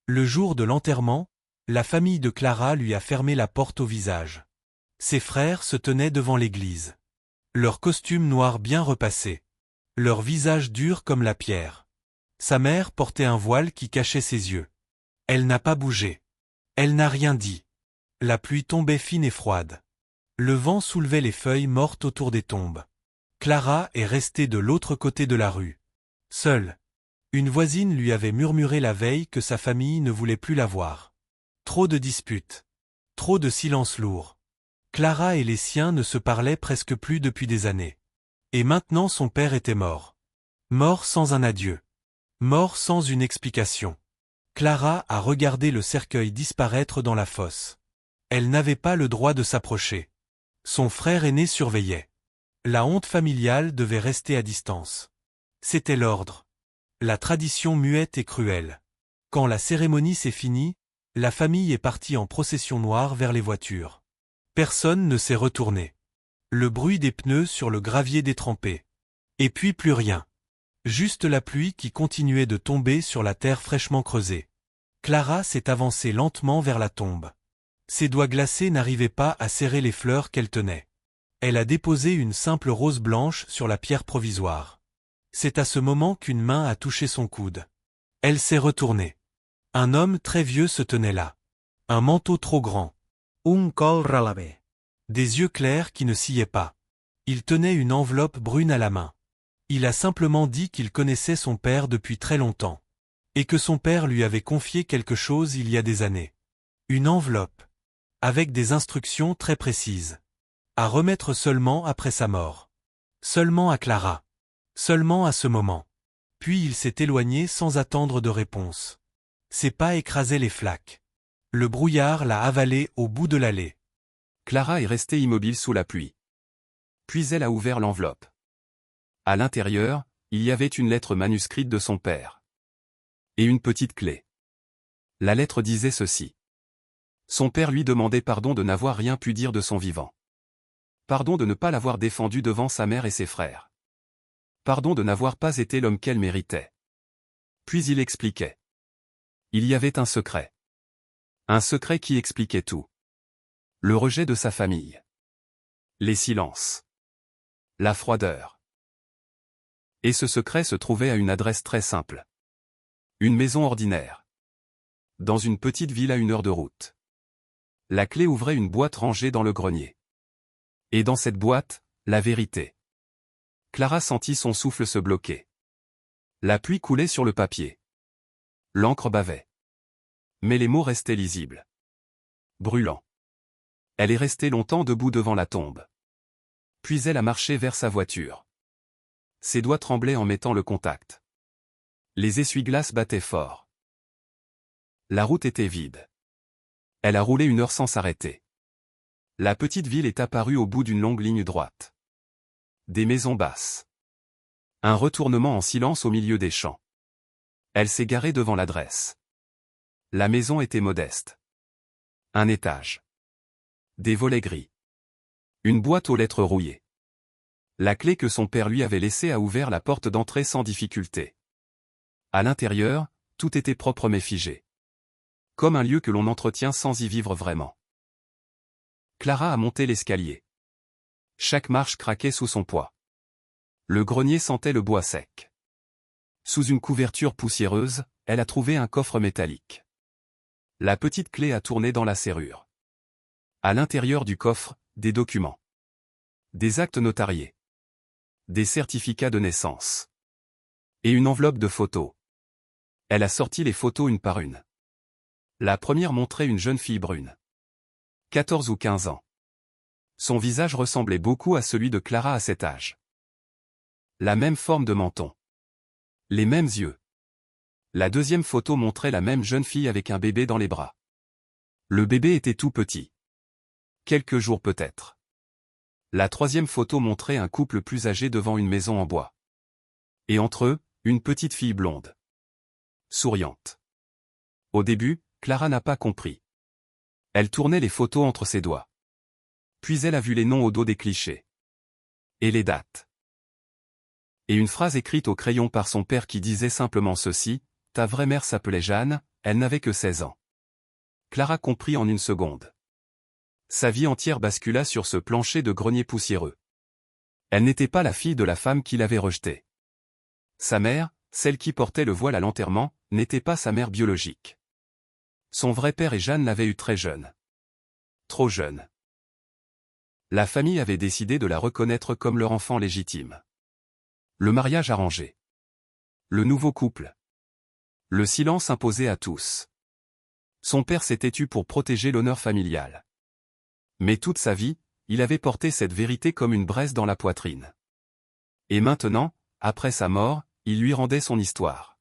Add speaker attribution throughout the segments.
Speaker 1: Le jour de l'enterrement, la famille de Clara lui a fermé la porte au visage. Ses frères se tenaient devant l'église. Leur costume noir bien repassé. Leur visage dur comme la pierre. Sa mère portait un voile qui cachait ses yeux. Elle n'a pas bougé. Elle n'a rien dit. La pluie tombait fine et froide. Le vent soulevait les feuilles mortes autour des tombes. Clara est restée de l'autre côté de la rue. Seule. Une voisine lui avait murmuré la veille que sa famille ne voulait plus la voir. Trop de disputes. Trop de silence lourd. Clara et les siens ne se parlaient presque plus depuis des années. Et maintenant son père était mort. Mort sans un adieu. Mort sans une explication. Clara a regardé le cercueil disparaître dans la fosse. Elle n'avait pas le droit de s'approcher. Son frère aîné surveillait. La honte familiale devait rester à distance. C'était l'ordre. La tradition muette et cruelle. Quand la cérémonie s'est finie, la famille est partie en procession noire vers les voitures. Personne ne s'est retourné. Le bruit des pneus sur le gravier détrempé. Et puis plus rien. Juste la pluie qui continuait de tomber sur la terre fraîchement creusée. Clara s'est avancée lentement vers la tombe. Ses doigts glacés n'arrivaient pas à serrer les fleurs qu'elle tenait. Elle a déposé une simple rose blanche sur la pierre provisoire. C'est à ce moment qu'une main a touché son coude. Elle s'est retournée. Un homme très vieux se tenait là. Un manteau trop grand.
Speaker 2: Un col relevé.
Speaker 1: Des yeux clairs qui ne sciaient pas. Il tenait une enveloppe brune à la main. Il a simplement dit qu'il connaissait son père depuis très longtemps. Et que son père lui avait confié quelque chose il y a des années. Une enveloppe. Avec des instructions très précises. À remettre seulement après sa mort. Seulement à Clara. Seulement à ce moment. Puis il s'est éloigné sans attendre de réponse. Ses pas écrasaient les flaques. Le brouillard l'a avalé au bout de l'allée.
Speaker 3: Clara est restée immobile sous la pluie. Puis elle a ouvert l'enveloppe. À l'intérieur, il y avait une lettre manuscrite de son père. Et une petite clé. La lettre disait ceci. Son père lui demandait pardon de n'avoir rien pu dire de son vivant. Pardon de ne pas l'avoir défendu devant sa mère et ses frères. Pardon de n'avoir pas été l'homme qu'elle méritait. Puis il expliquait. Il y avait un secret. Un secret qui expliquait tout. Le rejet de sa famille. Les silences. La froideur. Et ce secret se trouvait à une adresse très simple. Une maison ordinaire. Dans une petite ville à 1 heure de route. La clé ouvrait une boîte rangée dans le grenier. Et dans cette boîte, la vérité. Clara sentit son souffle se bloquer. La pluie coulait sur le papier. L'encre bavait. Mais les mots restaient lisibles. Brûlants. Elle est restée longtemps debout devant la tombe. Puis elle a marché vers sa voiture. Ses doigts tremblaient en mettant le contact. Les essuie-glaces battaient fort. La route était vide. Elle a roulé 1 heure sans s'arrêter. La petite ville est apparue au bout d'une longue ligne droite. Des maisons basses. Un retournement en silence au milieu des champs. Elle s'est garée devant l'adresse. La maison était modeste. Un étage. Des volets gris. Une boîte aux lettres rouillées. La clé que son père lui avait laissée a ouvert la porte d'entrée sans difficulté. À l'intérieur, tout était propre mais figé. Comme un lieu que l'on entretient sans y vivre vraiment. Clara a monté l'escalier. Chaque marche craquait sous son poids. Le grenier sentait le bois sec. Sous une couverture poussiéreuse, elle a trouvé un coffre métallique. La petite clé a tourné dans la serrure. À l'intérieur du coffre, des documents. Des actes notariés. Des certificats de naissance. Et une enveloppe de photos. Elle a sorti les photos une par une. La première montrait une jeune fille brune. 14 ou 15 ans. Son visage ressemblait beaucoup à celui de Clara à cet âge. La même forme de menton. Les mêmes yeux. La deuxième photo montrait la même jeune fille avec un bébé dans les bras. Le bébé était tout petit. Quelques jours peut-être. La troisième photo montrait un couple plus âgé devant une maison en bois. Et entre eux, une petite fille blonde. Souriante. Au début, Clara n'a pas compris. Elle tournait les photos entre ses doigts. Puis elle a vu les noms au dos des clichés. Et les dates. Et une phrase écrite au crayon par son père qui disait simplement ceci, « Ta vraie mère s'appelait Jeanne, elle n'avait que 16 ans. Clara comprit en une seconde. Sa vie entière bascula sur ce plancher de grenier poussiéreux. Elle n'était pas la fille de la femme qui l'avait rejetée. Sa mère, celle qui portait le voile à l'enterrement, n'était pas sa mère biologique. Son vrai père et Jeanne l'avaient eue très jeune. Trop jeune. La famille avait décidé de la reconnaître comme leur enfant légitime. Le mariage arrangé. Le nouveau couple. Le silence imposé à tous. Son père s'était tu pour protéger l'honneur familial. Mais toute sa vie, il avait porté cette vérité comme une braise dans la poitrine. Et maintenant, après sa mort, il lui rendait son histoire.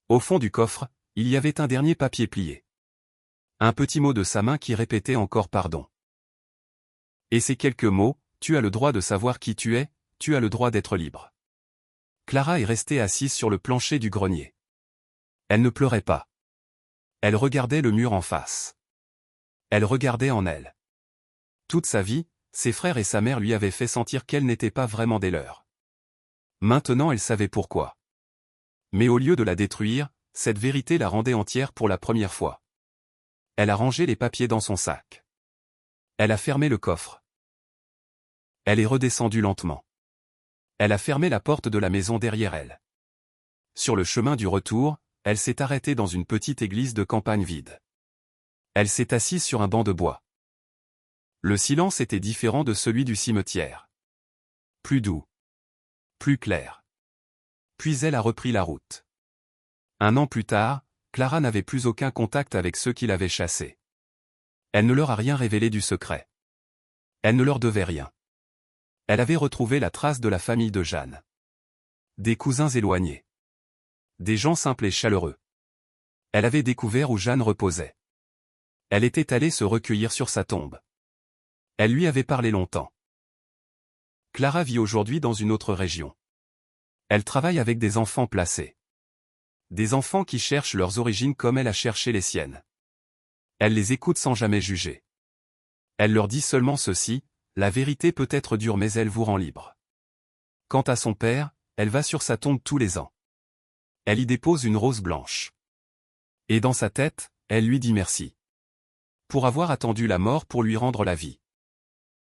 Speaker 3: Au fond du coffre, il y avait un dernier papier plié. Un petit mot de sa main qui répétait encore pardon. Et ces quelques mots, tu as le droit de savoir qui tu es, tu as le droit d'être libre. Clara est restée assise sur le plancher du grenier. Elle ne pleurait pas. Elle regardait le mur en face. Elle regardait en elle. Toute sa vie, ses frères et sa mère lui avaient fait sentir qu'elle n'était pas vraiment des leurs. Maintenant elle savait pourquoi. Mais au lieu de la détruire, cette vérité la rendait entière pour la première fois. Elle a rangé les papiers dans son sac. Elle a fermé le coffre. Elle est redescendue lentement. Elle a fermé la porte de la maison derrière elle. Sur le chemin du retour, elle s'est arrêtée dans une petite église de campagne vide. Elle s'est assise sur un banc de bois. Le silence était différent de celui du cimetière. Plus doux. Plus clair. Puis elle a repris la route. 1 an plus tard, Clara n'avait plus aucun contact avec ceux qui l'avaient chassée. Elle ne leur a rien révélé du secret. Elle ne leur devait rien. Elle avait retrouvé la trace de la famille de Jeanne. Des cousins éloignés. Des gens simples et chaleureux. Elle avait découvert où Jeanne reposait. Elle était allée se recueillir sur sa tombe. Elle lui avait parlé longtemps. Clara vit aujourd'hui dans une autre région. Elle travaille avec des enfants placés. Des enfants qui cherchent leurs origines comme elle a cherché les siennes. Elle les écoute sans jamais juger. Elle leur dit seulement ceci, la vérité peut être dure mais elle vous rend libre. Quant à son père, elle va sur sa tombe tous les ans. Elle y dépose une rose blanche. Et dans sa tête, elle lui dit merci. Pour avoir attendu la mort pour lui rendre la vie.